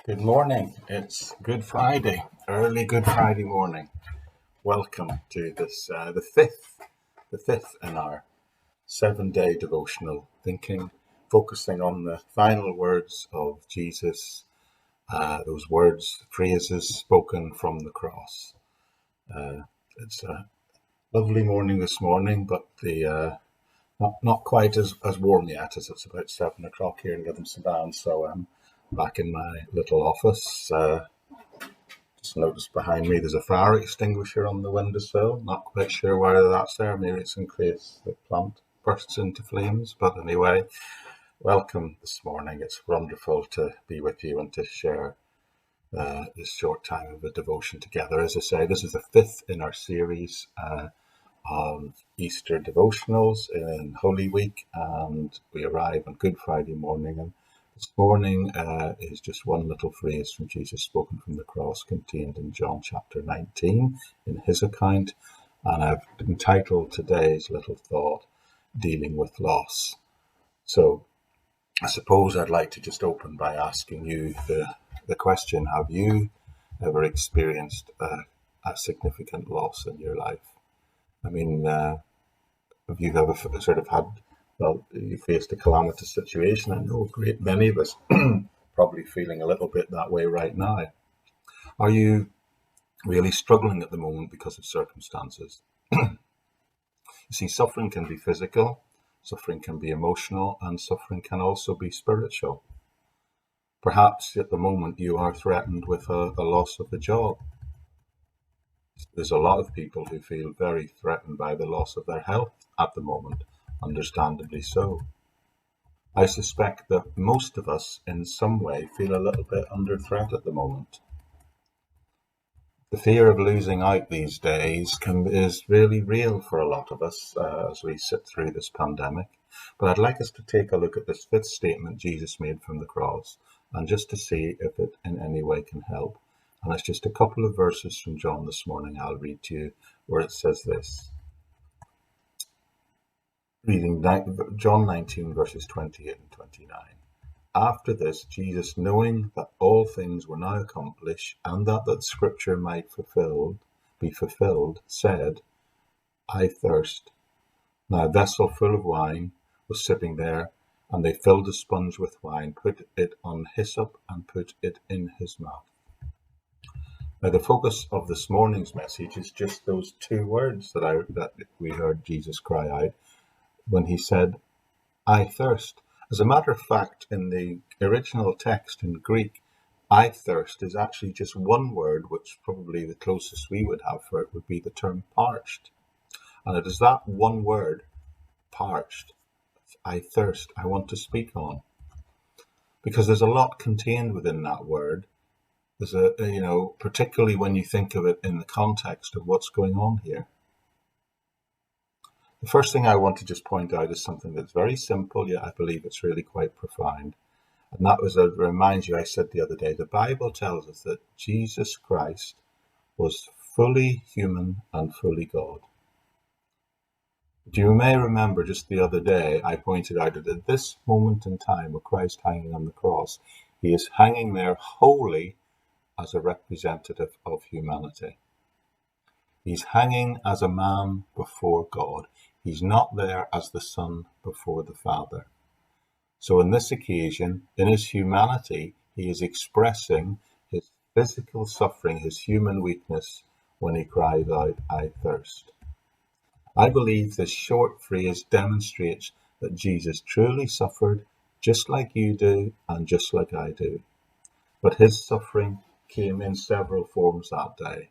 Good morning. It's Good Friday, early Good Friday morning. Welcome to this, the fifth in our 7-day devotional thinking, focusing on the final words of Jesus, those words, phrases spoken from the cross. It's a lovely morning this morning, but the not quite as warm yet, as it's about 7 o'clock here in Livingston, so I'm back in my little office. Just noticed behind me there's a fire extinguisher on the windowsill. Not quite sure why that's there. Maybe it's in case the plant bursts into flames. But anyway, welcome this morning. It's wonderful to be with you and to share this short time of a devotion together. As I say, this is the fifth in our series of Easter devotionals in Holy Week, and we arrive on Good Friday morning. And this morning is just one little phrase from Jesus spoken from the cross, contained in John chapter 19 in his account. And I've entitled today's little thought, Dealing with Loss. So I suppose I'd like to just open by asking you the question, have you ever experienced a significant loss in your life? I mean, have you ever sort of had, well, you faced a calamitous situation? I know a great many of us probably feeling a little bit that way right now. Are you really struggling at the moment because of circumstances? You see, suffering can be physical, suffering can be emotional, and suffering can also be spiritual. Perhaps at the moment you are threatened with a loss of a job. There's a lot of people who feel very threatened by the loss of their health at the moment, understandably so. I suspect that most of us in some way feel a little bit under threat at the moment. The fear of losing out these days is really real for a lot of us as we sit through this pandemic. But I'd like us to take a look at this fifth statement Jesus made from the cross, and just to see if it in any way can help. And it's just a couple of verses from John this morning I'll read to you, where it says this. Reading John 19, verses 28 and 29. After this, Jesus, knowing that all things were now accomplished, and that the scripture might be fulfilled, said, I thirst. Now a vessel full of wine was sitting there, and they filled a sponge with wine, put it on hyssop, and put it in his mouth. Now, the focus of this morning's message is just those two words that we heard Jesus cry out when he said, I thirst. As a matter of fact, in the original text in Greek, I thirst is actually just one word, which probably the closest we would have for it would be the term parched. And it is that one word, parched, I thirst, I want to speak on. Because there's a lot contained within that word. There's particularly when you think of it in the context of what's going on here. The first thing I want to just point out is something that's very simple, yet I believe it's really quite profound. And that was, to remind you, I said the other day, the Bible tells us that Jesus Christ was fully human and fully God. You may remember just the other day, I pointed out that at this moment in time of Christ hanging on the cross, he is hanging there wholly as a representative of humanity. He's hanging as a man before God. He's not there as the Son before the Father. So in this occasion, in his humanity, he is expressing his physical suffering, his human weakness, when he cries out, I thirst. I believe this short phrase demonstrates that Jesus truly suffered just like you do and just like I do. But his suffering came in several forms that day.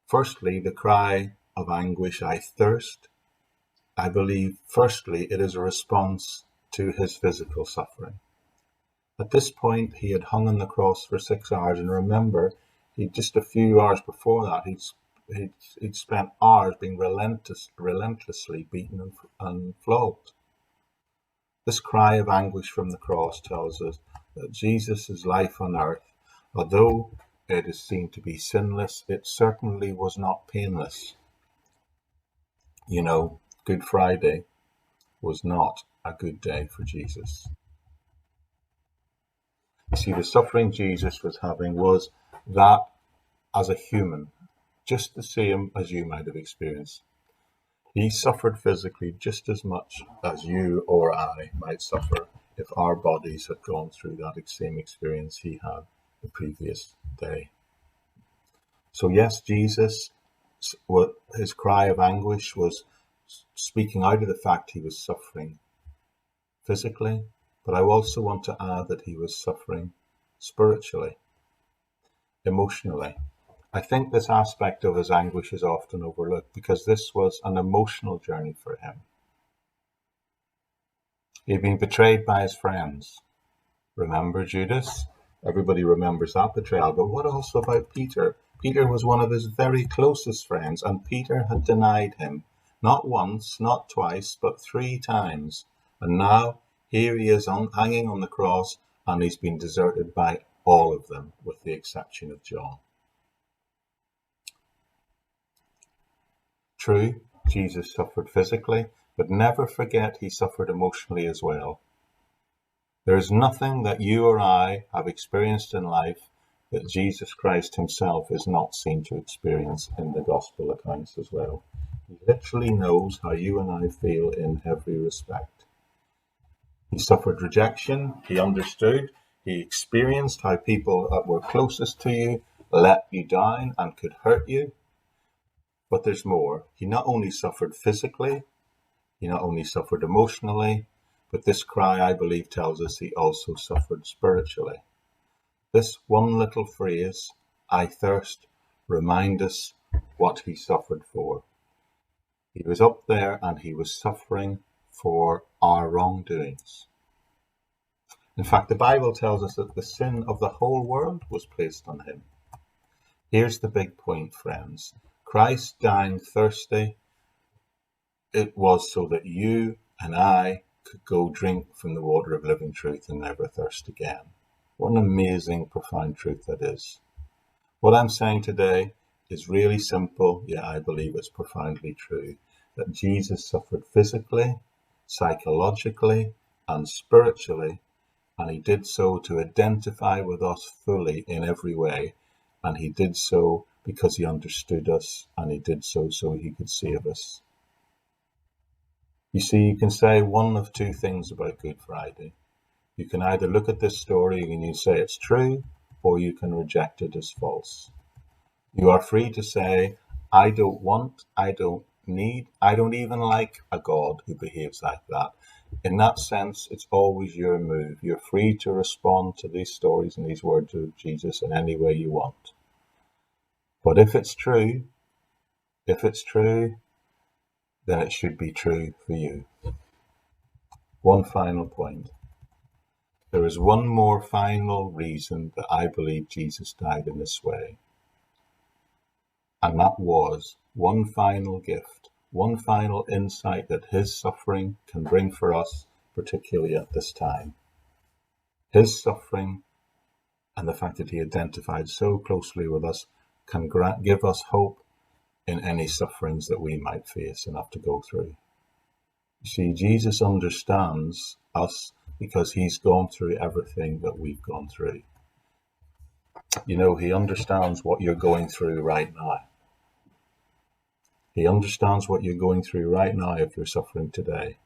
Firstly, the cry of anguish, I thirst. I believe, firstly, it is a response to his physical suffering. At this point, he had hung on the cross for 6 hours, and remember, just a few hours before that, he'd spent hours being relentlessly beaten and flogged. This cry of anguish from the cross tells us that Jesus' life on earth, although it is seen to be sinless, it certainly was not painless. Good Friday was not a good day for Jesus. See, the suffering Jesus was having was that as a human, just the same as you might have experienced. He suffered physically just as much as you or I might suffer if our bodies had gone through that same experience he had the previous day. So yes, Jesus, his cry of anguish was speaking out of the fact he was suffering physically, but I also want to add that he was suffering spiritually, emotionally. I think this aspect of his anguish is often overlooked because this was an emotional journey for him. He had been betrayed by his friends. Remember Judas? Everybody remembers that betrayal. But what also about Peter? Peter was one of his very closest friends, and Peter had denied him. Not once, not twice, but 3 times. And now here he is hanging on the cross, and he's been deserted by all of them, with the exception of John. True, Jesus suffered physically, but never forget he suffered emotionally as well. There is nothing that you or I have experienced in life that Jesus Christ himself is not seen to experience in the gospel accounts as well. He literally knows how you and I feel in every respect. He suffered rejection, he understood, he experienced how people that were closest to you let you down and could hurt you. But there's more. He not only suffered physically, he not only suffered emotionally, but this cry, I believe, tells us he also suffered spiritually. This one little phrase, I thirst, reminds us what he suffered for. He was up there and he was suffering for our wrongdoings. In fact, the Bible tells us that the sin of the whole world was placed on him. Here's the big point, friends. Christ dying thirsty, it was so that you and I could go drink from the water of living truth and never thirst again. What an amazing, profound truth that is. What I'm saying today is really simple, yet I believe it's profoundly true. That Jesus suffered physically, psychologically, and spiritually, and he did so to identify with us fully in every way. And he did so because he understood us, and he did so he could save us. You see, you can say one of 2 things about Good Friday. You can either look at this story and you say it's true, or you can reject it as false. You are free to say, I don't want, I don't need, I don't even like a God who behaves like that. In that sense, it's always your move. You're free to respond to these stories and these words of Jesus in any way you want. But if it's true, then it should be true for you. One final point. There is one more final reason that I believe Jesus died in this way. And that was one final gift, one final insight that his suffering can bring for us, particularly at this time. His suffering and the fact that he identified so closely with us can give us hope in any sufferings that we might face and have to go through. You see, Jesus understands us because he's gone through everything that we've gone through. You know, he understands what you're going through right now. He understands what you're going through right now if you're suffering today.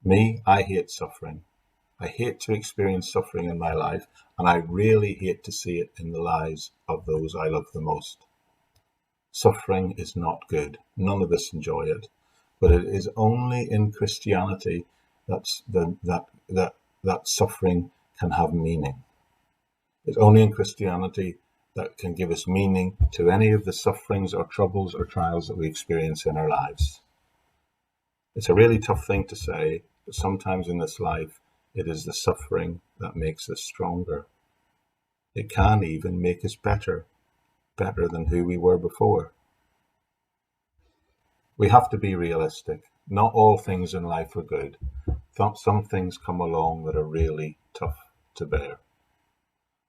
Me, I hate suffering. I hate to experience suffering in my life, and I really hate to see it in the lives of those I love the most. Suffering is not good. None of us enjoy it. But it is only in Christianity that suffering can have meaning. It's only in Christianity that can give us meaning to any of the sufferings or troubles or trials that we experience in our lives. It's a really tough thing to say, but sometimes in this life, it is the suffering that makes us stronger. It can even make us better than who we were before. We have to be realistic. Not all things in life are good. Some things come along that are really tough to bear.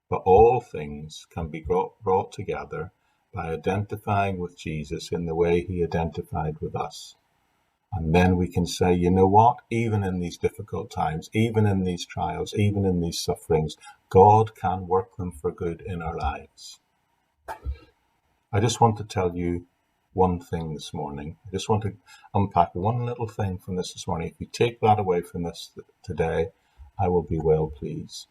But all things can be brought together by identifying with Jesus in the way he identified with us. And then we can say, you know what, even in these difficult times, even in these trials, even in these sufferings, God can work them for good in our lives. I just want to tell you one thing this morning. I just want to unpack one little thing from this morning. If you take that away from this today, I will be well pleased.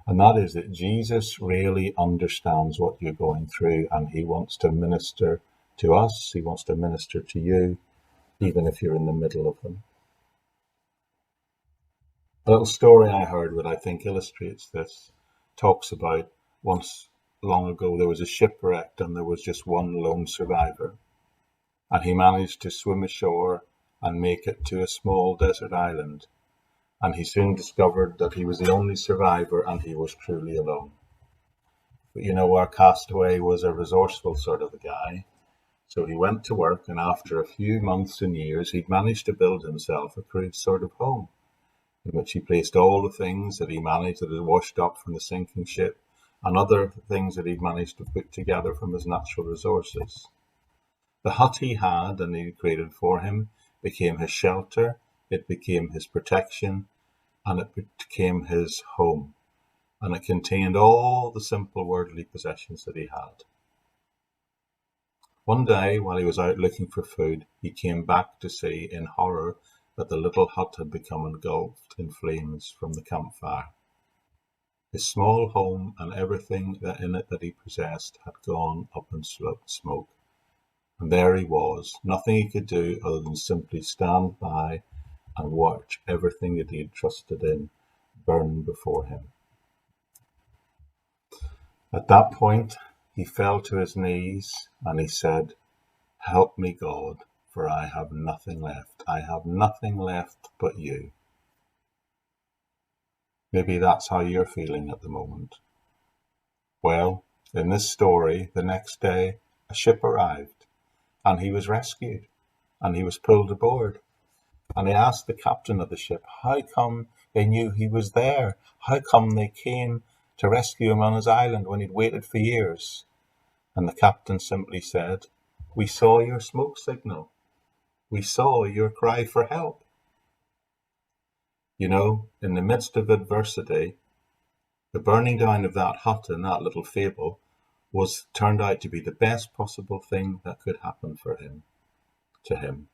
And that is that Jesus really understands what you're going through, and he wants to minister to us. He wants to minister to you, even if you're in the middle of them. A little story I heard that I think illustrates this talks about once long ago there was a shipwreck and there was just one lone survivor. And he managed to swim ashore and make it to a small desert island. And he soon discovered that he was the only survivor and he was truly alone. But you know, our castaway was a resourceful sort of a guy. So he went to work, and after a few months and years, he'd managed to build himself a crude sort of home, in which he placed all the things that he managed that had washed up from the sinking ship, and other things that he'd managed to put together from his natural resources. The hut he had and he created for him became his shelter, it became his protection, and it became his home. And it contained all the simple worldly possessions that he had. One day, while he was out looking for food, he came back to see in horror that the little hut had become engulfed in flames from the campfire. His small home and everything in it that he possessed had gone up in smoke. And there he was, nothing he could do other than simply stand by and watch everything that he had trusted in burn before him. At that point, he fell to his knees and he said, "Help me, God, for I have nothing left. I have nothing left but you." Maybe that's how you're feeling at the moment. Well, in this story, the next day, a ship arrived and he was rescued and he was pulled aboard. And he asked the captain of the ship, how come they knew he was there? How come they came to rescue him on his island when he'd waited for years? And the captain simply said, "We saw your smoke signal. We saw your cry for help." You know, in the midst of adversity, the burning down of that hut in that little fable turned out to be the best possible thing that could happen to him.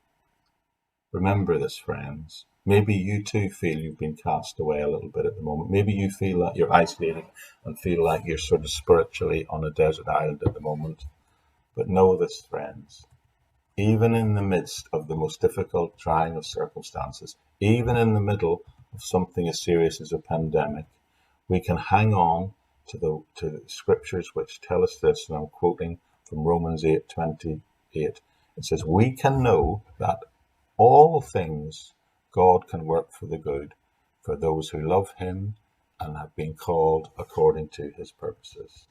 Remember this, friends. Maybe you too feel you've been cast away a little bit at the moment. Maybe you feel that you're isolated and feel like you're sort of spiritually on a desert island at the moment. But know this, friends. Even in the midst of the most difficult, trying of circumstances, even in the middle of something as serious as a pandemic, we can hang on to the scriptures which tell us this, and I'm quoting from Romans 8:28. It says, "We can know that all things God can work for the good for those who love him and have been called according to his purposes."